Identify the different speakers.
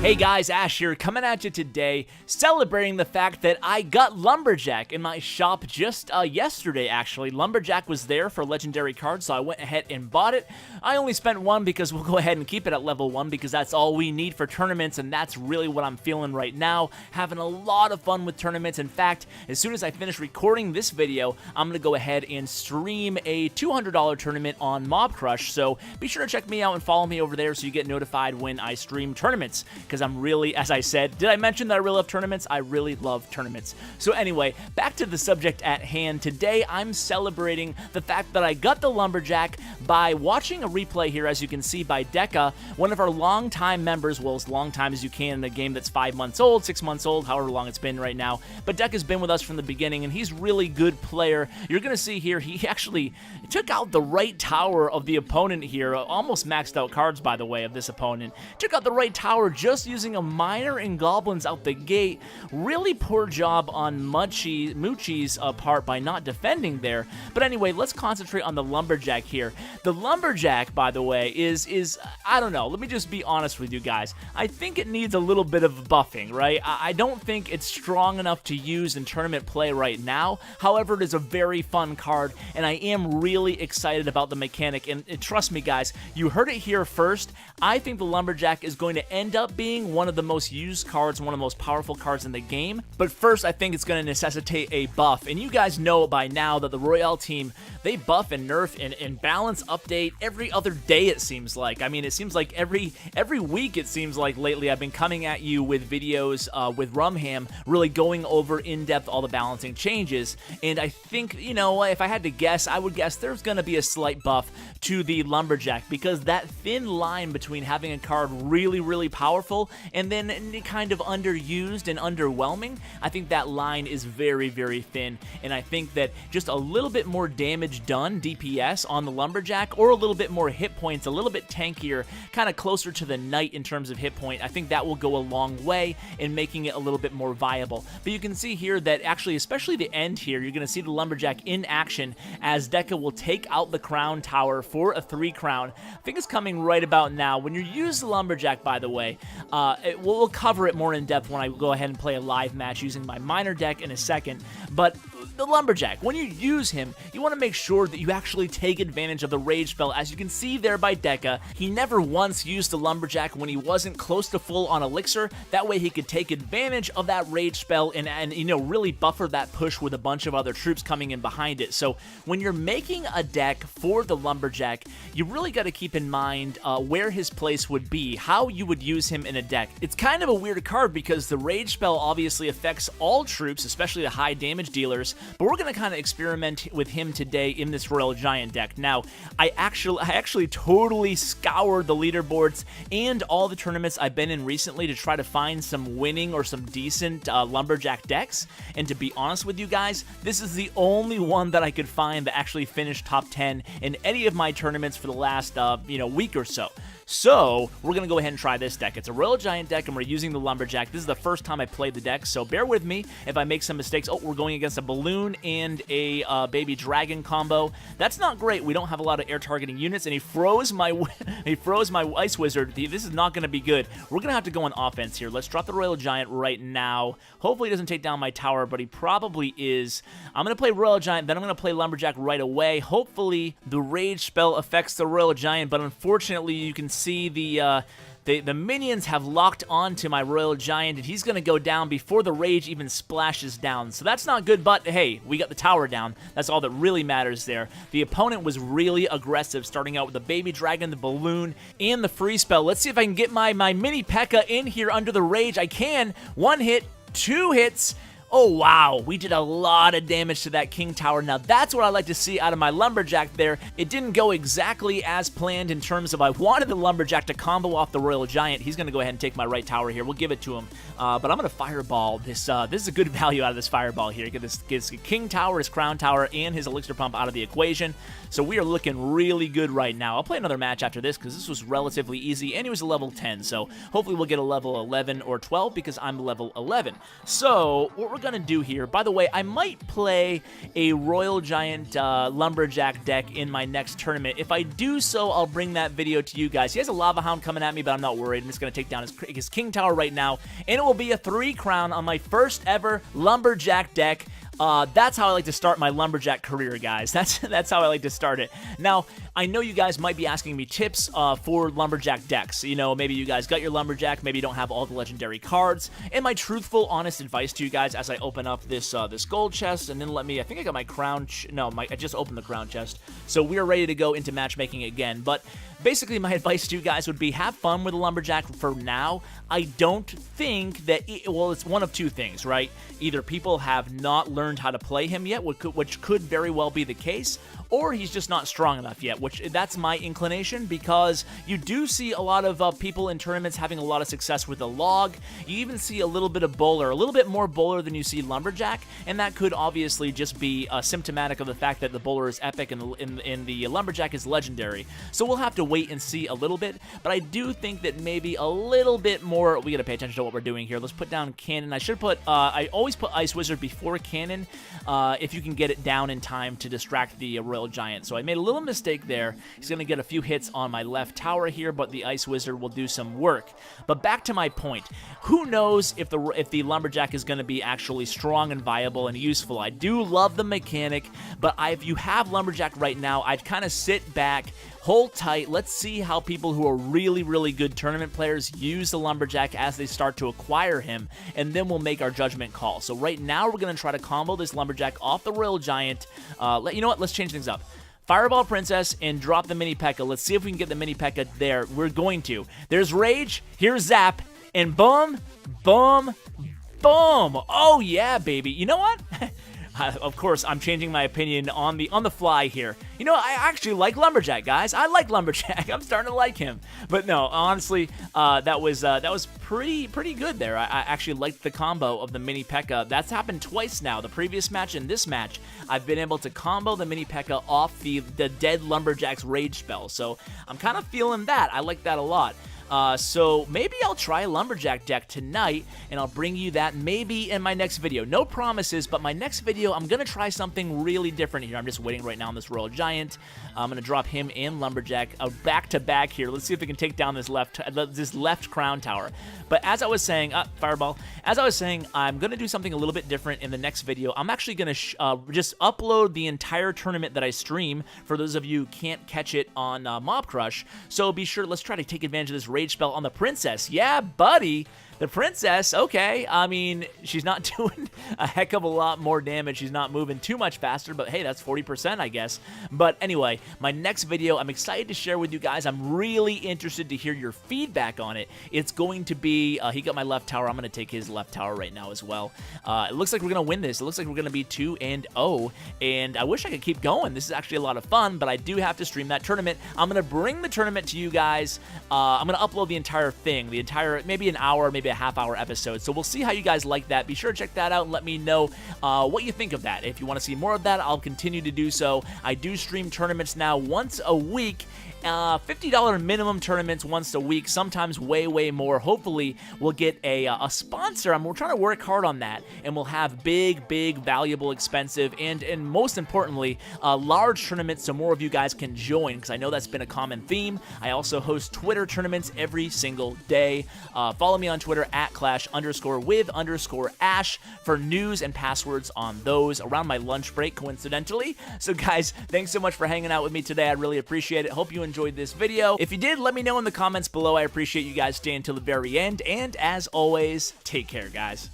Speaker 1: Hey guys, Ash here, coming at you today, celebrating the fact that I got Lumberjack in my shop just yesterday, actually. Lumberjack was there for legendary cards, so I went ahead and bought it. I only spent one because we'll go ahead and keep it at level 1 because that's all we need for tournaments, and that's really what I'm feeling right now. Having a lot of fun with tournaments. In fact, as soon as I finish recording this video, I'm going to go ahead and stream a $200 tournament on Mob Crush, so be sure to check me out and follow me over there so you get notified when I stream tournaments. Because I'm really, as I said, did I mention that I really love tournaments? I really love tournaments. So anyway, back to the subject at hand. Today, I'm celebrating the fact that I got the Lumberjack by watching a replay here, as you can see, by Deca, one of our longtime members, well, as long time as you can in a game that's 5 months old, 6 months old, however long it's been right now. But Deca's been with us from the beginning, and he's really good player. You're going to see here, he actually took out the right tower of the opponent here, almost maxed out cards, by the way, of this opponent. Took out the right tower just using a miner and goblins out the gate. Really poor job on Moochie's part by not defending there. But anyway, let's concentrate on the Lumberjack here. The Lumberjack, by the way, is I don't know, let me just be honest with you guys. I think it needs a little bit of buffing, right? I don't think it's strong enough to use in tournament play right now. However, it is a very fun card, and I am really excited about the mechanic. And trust me, guys, you heard it here first. I think the Lumberjack is going to end up being one of the most used cards, one of the most powerful cards in the game. But first, I think it's going to necessitate a buff. And you guys know by now that the Royale team, they buff and nerf and balance update every other day, it seems like. I mean, it seems like every week, it seems like lately, I've been coming at you with videos with Rumham, really going over in-depth all the balancing changes. And I think, you know, if I had to guess, I would guess there's going to be a slight buff to the Lumberjack, because that thin line between having a card really, really powerful and then kind of underused and underwhelming, I think that line is very, very thin. And I think that just a little bit more damage done, DPS, on the Lumberjack, or a little bit more hit points, a little bit tankier, kind of closer to the Knight in terms of hit point, I think that will go a long way in making it a little bit more viable. But you can see here that actually, especially the end here, you're going to see the Lumberjack in action as Deca will take out the crown tower for a 3 crown. I think it's coming right about now. When you use the Lumberjack, by the way, we'll cover it more in depth when I go ahead and play a live match using my miner deck in a second. But the Lumberjack, when you use him, you want to make sure that you actually take advantage of the rage spell. As you can see there by Deca, he never once used the Lumberjack when he wasn't close to full on elixir. That way he could take advantage of that rage spell and you know, really buffer that push with a bunch of other troops coming in behind it. So when you're making a deck for the Lumberjack, you really got to keep in mind where his place would be, how you would use him in a deck. It's kind of a weird card because the rage spell obviously affects all troops, especially the high damage dealers, but we're going to kind of experiment with him today in this Royal Giant deck. Now, I actually totally scoured the leaderboards and all the tournaments I've been in recently to try to find some winning or some decent Lumberjack decks, and to be honest with you guys, this is the only one that I could find that actually finished top 10 in any of my tournaments for the last week or so. So, we're going to go ahead and try this deck. It's a Royal Giant deck, and we're using the Lumberjack. This is the first time I played the deck, so bear with me if I make some mistakes. Oh, we're going against a Balloon and a Baby Dragon combo. That's not great. We don't have a lot of air targeting units, and he froze my Ice Wizard. This is not going to be good. We're going to have to go on offense here. Let's drop the Royal Giant right now. Hopefully he doesn't take down my tower, but he probably is. I'm going to play Royal Giant, then I'm going to play Lumberjack right away. Hopefully the Rage spell affects the Royal Giant, but unfortunately you can see the minions have locked onto my Royal Giant, and he's going to go down before the Rage even splashes down. So that's not good, but hey, we got the tower down. That's all that really matters there. The opponent was really aggressive, starting out with the Baby Dragon, the Balloon, and the Free Spell. Let's see if I can get my mini P.E.K.K.A in here under the Rage. I can. 1 hit, 2 hits. Oh, wow, we did a lot of damage to that King Tower. Now, that's what I like to see out of my Lumberjack there. It didn't go exactly as planned in terms of I wanted the Lumberjack to combo off the Royal Giant. He's going to go ahead and take my right tower here. We'll give it to him. But I'm going to Fireball this. This is a good value out of this Fireball here. Get this King Tower, his Crown Tower, and his Elixir Pump out of the equation. So we are looking really good right now. I'll play another match after this because this was relatively easy, and he was a level 10. So hopefully we'll get a level 11 or 12 because I'm level 11. So what we're we're going to do here, by the way, I might play a Royal Giant Lumberjack deck in my next tournament. If I do so, I'll bring that video to you guys. He has a Lava Hound coming at me, but I'm not worried. I'm just going to take down his King Tower right now, and it will be a 3 crown on my first ever Lumberjack deck. That's how I like to start my Lumberjack career, guys. That's how I like to start it. Now, I know you guys might be asking me tips for Lumberjack decks. You know, maybe you guys got your Lumberjack, maybe you don't have all the legendary cards. And my truthful, honest advice to you guys as I open up this this gold chest, and then I think I got my crown. I just opened the crown chest, so we are ready to go into matchmaking again. But basically, my advice to you guys would be have fun with the Lumberjack for now. I don't think that, it's one of two things, right? Either people have not learned how to play him yet, which could very well be the case, or he's just not strong enough yet, which that's my inclination, because you do see a lot of people in tournaments having a lot of success with the log. You even see a little bit of bowler, a little bit more bowler than you see Lumberjack, and that could obviously just be symptomatic of the fact that the bowler is epic and the Lumberjack is legendary. So we'll have to wait and see a little bit, but I do think that maybe a little bit more, we gotta pay attention to what we're doing here. Let's put down Cannon. I should put, I always put Ice Wizard before Cannon, if you can get it down in time to distract the Royal Giant. So I made a little mistake there. He's gonna get a few hits on my left tower here, but the Ice Wizard will do some work. But back to my point, who knows if the Lumberjack is gonna be actually strong and viable and useful. I do love the mechanic, but if you have Lumberjack right now, I'd kind of sit back, hold tight. Let's see how people who are really, really good tournament players use the Lumberjack as they start to acquire him, and then we'll make our judgment call. So right now, we're going to try to combo this Lumberjack off the Royal Giant. You know what? Let's change things up. Fireball Princess and drop the Mini P.E.K.K.A. Let's see if we can get the Mini P.E.K.K.A. there. We're going to. There's Rage. Here's Zap. And boom, boom, boom. Oh, yeah, baby. You know what? Of course, I'm changing my opinion on the fly here. You know, I actually like Lumberjack, guys. I like Lumberjack. I'm starting to like him. But no, honestly, that was pretty good there. I actually liked the combo of the Mini P.E.K.K.A. That's happened twice now. The previous match and this match, I've been able to combo the Mini P.E.K.K.A. off the dead Lumberjack's Rage spell. So I'm kind of feeling that. I like that a lot. So maybe I'll try a Lumberjack deck tonight, and I'll bring you that maybe in my next video. No promises, but my next video, I'm going to try something really different here. I'm just waiting right now on this Royal Giant. I'm going to drop him and Lumberjack back-to-back here. Let's see if we can take down this left crown tower. But as I was saying, Fireball, as I was saying, I'm going to do something a little bit different in the next video. I'm actually going to just upload the entire tournament that I stream for those of you who can't catch it on Mob Crush. So be sure, let's try to take advantage of this Rage spell on the Princess. Yeah, buddy. The Princess, okay, I mean, she's not doing a heck of a lot more damage. She's not moving too much faster, but hey, that's 40%, I guess. But anyway, my next video, I'm excited to share with you guys. I'm really interested to hear your feedback on it. It's going to be, he got my left tower. I'm going to take his left tower right now as well. It looks like we're going to win this. It looks like we're going to be 2-0, and I wish I could keep going. This is actually a lot of fun, but I do have to stream that tournament. I'm going to bring the tournament to you guys. I'm going to upload the entire thing, maybe an hour, maybe a half-hour episode. So we'll see how you guys like that. Be sure to check that out and let me know what you think of that. If you want to see more of that, I'll continue to do so. I do stream tournaments now once a week. $50 minimum tournaments once a week, sometimes way more. Hopefully, we'll get a sponsor. We're trying to work hard on that, and we'll have big, valuable, expensive, and most importantly, large tournaments so more of you guys can join, because I know that's been a common theme. I also host Twitter tournaments every single day. Follow me on Twitter at @clash_with_ash for news and passwords on those around my lunch break, coincidentally. So guys, thanks so much for hanging out with me today. I really appreciate it. Hope you enjoyed this video. If you did, let me know in the comments below. I appreciate you guys staying till the very end, and as always, take care, guys.